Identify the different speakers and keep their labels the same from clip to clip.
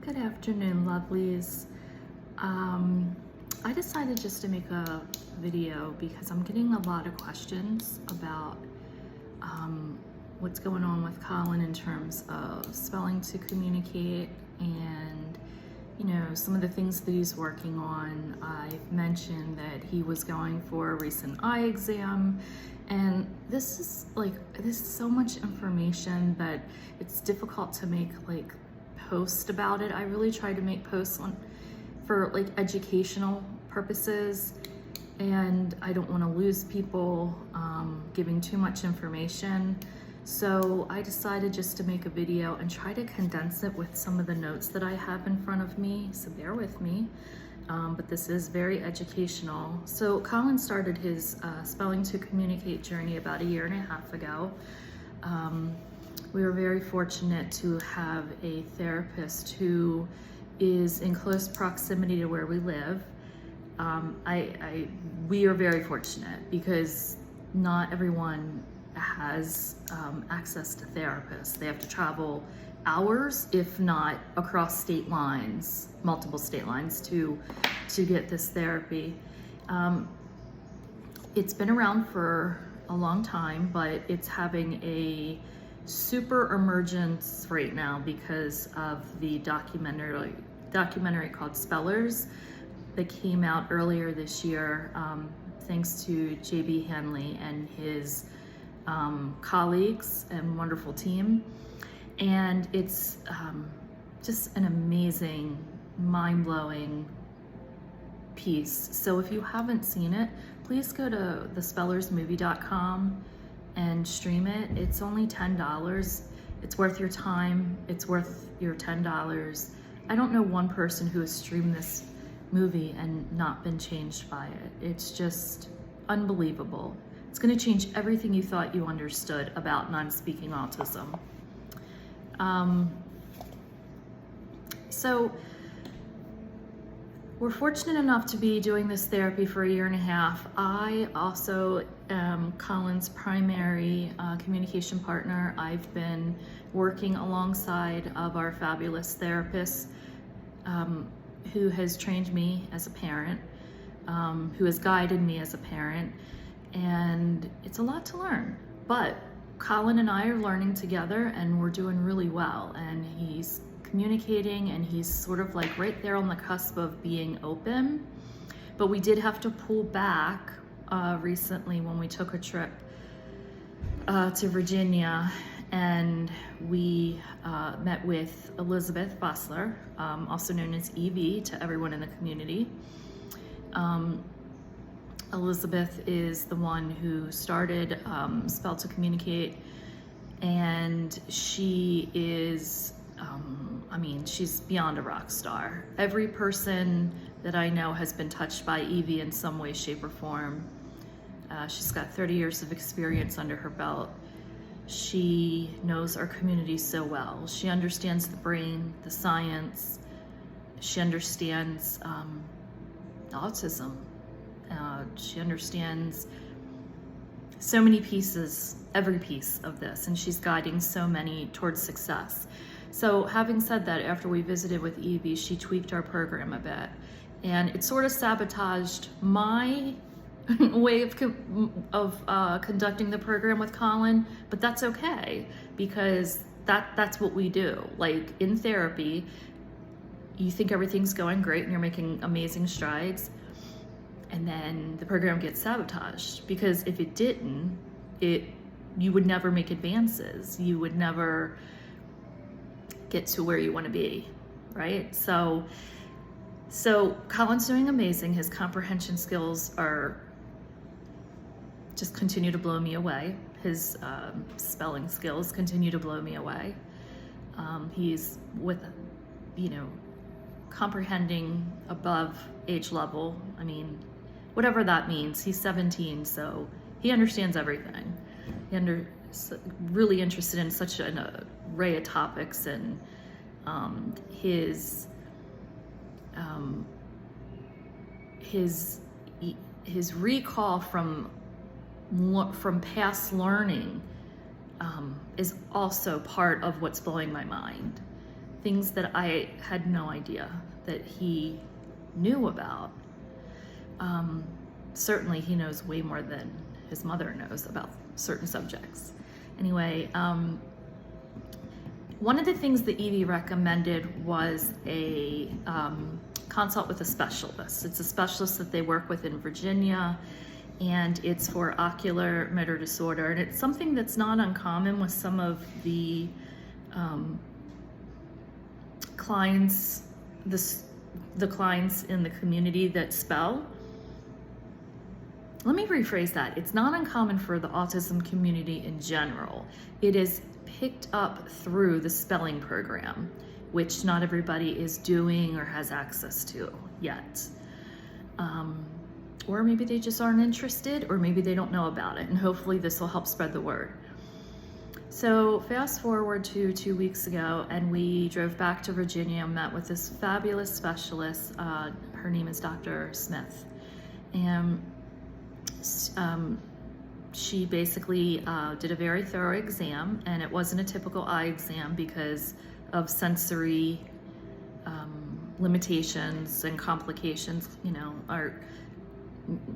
Speaker 1: Good afternoon, lovelies. I decided just to make a video because I'm getting a lot of questions about what's going on with Colin in terms of spelling to communicate and, you know, some of the things that he's working on. I've mentioned that he was going for a recent eye exam, and this is so much information that it's difficult to make post about it. I really try to make posts for educational purposes, and I don't want to lose people giving too much information. So I decided just to make a video and try to condense it with some of the notes that I have in front of me, so bear with me. But this is very educational. So Colin started his spelling to communicate journey about 1.5 years ago. We were very fortunate to have a therapist who is in close proximity to where we live. We are very fortunate because not everyone has access to therapists. They have to travel hours, if not across state lines, multiple state lines, to get this therapy. It's been around for a long time, but it's having a super emergence right now because of the documentary called Spellers that came out earlier this year, thanks to J.B. Hanley and his colleagues and wonderful team. And it's just an amazing, mind-blowing piece. So if you haven't seen it, please go to thespellersmovie.com and stream it. It's only $10. It's worth your time. It's worth your $10. I don't know one person who has streamed this movie and not been changed by it. It's just unbelievable. It's going to change everything you thought you understood about non-speaking autism. So we're fortunate enough to be doing this therapy for 1.5 years. I also am Colin's primary communication partner. I've been working alongside of our fabulous therapist who has trained me as a parent, who has guided me as a parent, and it's a lot to learn. But Colin and I are learning together, and we're doing really well, and he's communicating, and he's sort of right there on the cusp of being open. But we did have to pull back recently when we took a trip to Virginia, and we met with Elizabeth Bossler, also known as Evie to everyone in the community. Elizabeth is the one who started Spell to Communicate, and she is she's beyond a rock star. Every person that I know has been touched by Evie in some way, shape, or form. She's got 30 years of experience under her belt. She knows our community so well. She understands the brain, the science. She understands autism. She understands so many pieces, every piece of this, and she's guiding so many towards success. So having said that, after we visited with Evie, she tweaked our program a bit, and it sort of sabotaged my way of conducting the program with Colin, but that's okay, because that's what we do. In therapy, you think everything's going great and you're making amazing strides, and then the program gets sabotaged, because if it didn't, you would never make advances. You would never get to where you want to be, right? So Colin's doing amazing. His comprehension skills are just continue to blow me away. His spelling skills continue to blow me away. He's comprehending above age level. Whatever that means. He's 17, so he understands everything. Really interested in such an array of topics, and his recall from past learning is also part of what's blowing my mind. things that I had no idea that he knew about. Certainly he knows way more than his mother knows about certain subjects. Anyway, one of the things that Evie recommended was a consult with a specialist. It's a specialist that they work with in Virginia, and it's for ocular motor disorder. And it's something that's not uncommon with some of the clients, the clients in the community that spell. Let me rephrase that. It's not uncommon for the autism community in general. It is picked up through the spelling program, which not everybody is doing or has access to yet. Or maybe they just aren't interested, or maybe they don't know about it, and hopefully this will help spread the word. So fast forward to 2 weeks ago, and we drove back to Virginia and met with this fabulous specialist. Her name is Dr. Smith. And she basically did a very thorough exam, and it wasn't a typical eye exam because of sensory limitations and complications. You know,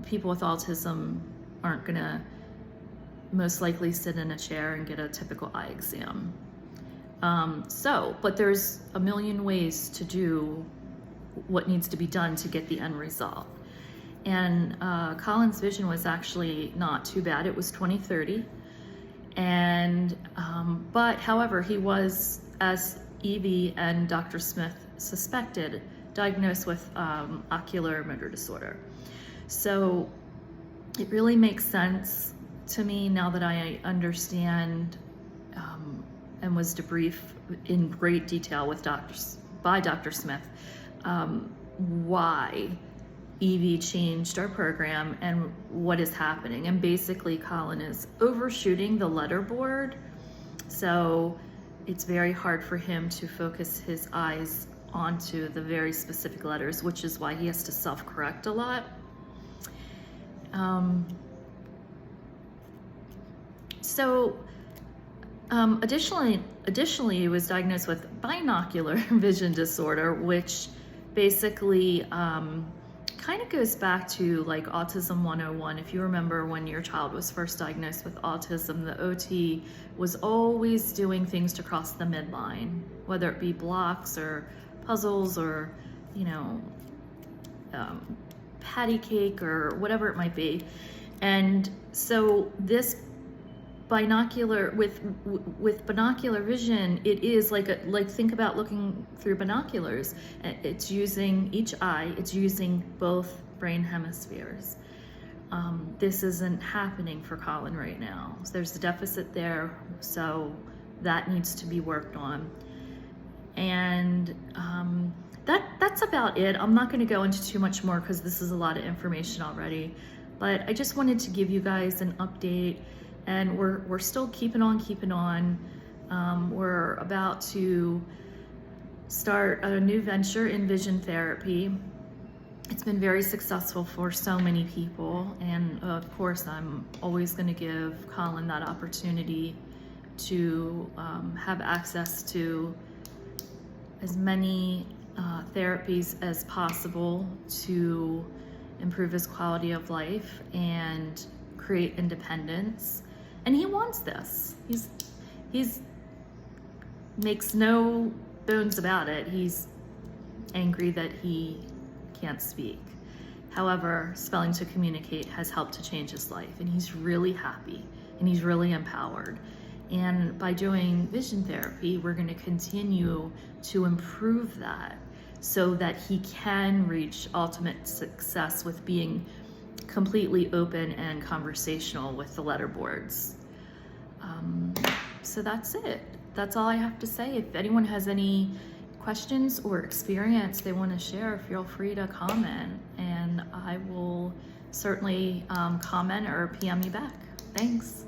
Speaker 1: people with autism aren't gonna most likely sit in a chair and get a typical eye exam. But there's a million ways to do what needs to be done to get the end result. And Colin's vision was actually not too bad. It was 20/30. And, but however, he was, as Evie and Dr. Smith suspected, diagnosed with ocular motor disorder. So it really makes sense to me now that I understand and was debriefed in great detail with by Dr. Smith why Evie changed our program and what is happening. And basically Colin is overshooting the letterboard, so it's very hard for him to focus his eyes onto the very specific letters, which is why he has to self-correct a lot. Additionally, he was diagnosed with binocular vision disorder, which basically kind of goes back to like Autism 101. If you remember when your child was first diagnosed with autism, the OT was always doing things to cross the midline, whether it be blocks or puzzles or, you know, patty cake or whatever it might be. And so this binocular, with binocular vision, it is like think about looking through binoculars. It's using each eye, it's using both brain hemispheres. This isn't happening for Colin right now. So there's a deficit there, so that needs to be worked on. And that's about it. I'm not going to go into too much more because this is a lot of information already, but I just wanted to give you guys an update. And we're still keeping on. We're about to start a new venture in vision therapy. It's been very successful for so many people, and of course I'm always going to give Colin that opportunity to have access to as many therapies as possible to improve his quality of life and create independence. And he wants this. He's makes no bones about it. He's angry that he can't speak. However, Spelling to Communicate has helped to change his life, and he's really happy and he's really empowered. And by doing vision therapy, we're going to continue to improve that so that he can reach ultimate success with being completely open and conversational with the letterboards. So that's it. That's all I have to say. If anyone has any questions or experience they want to share, feel free to comment, and I will certainly comment or PM you back. Thanks.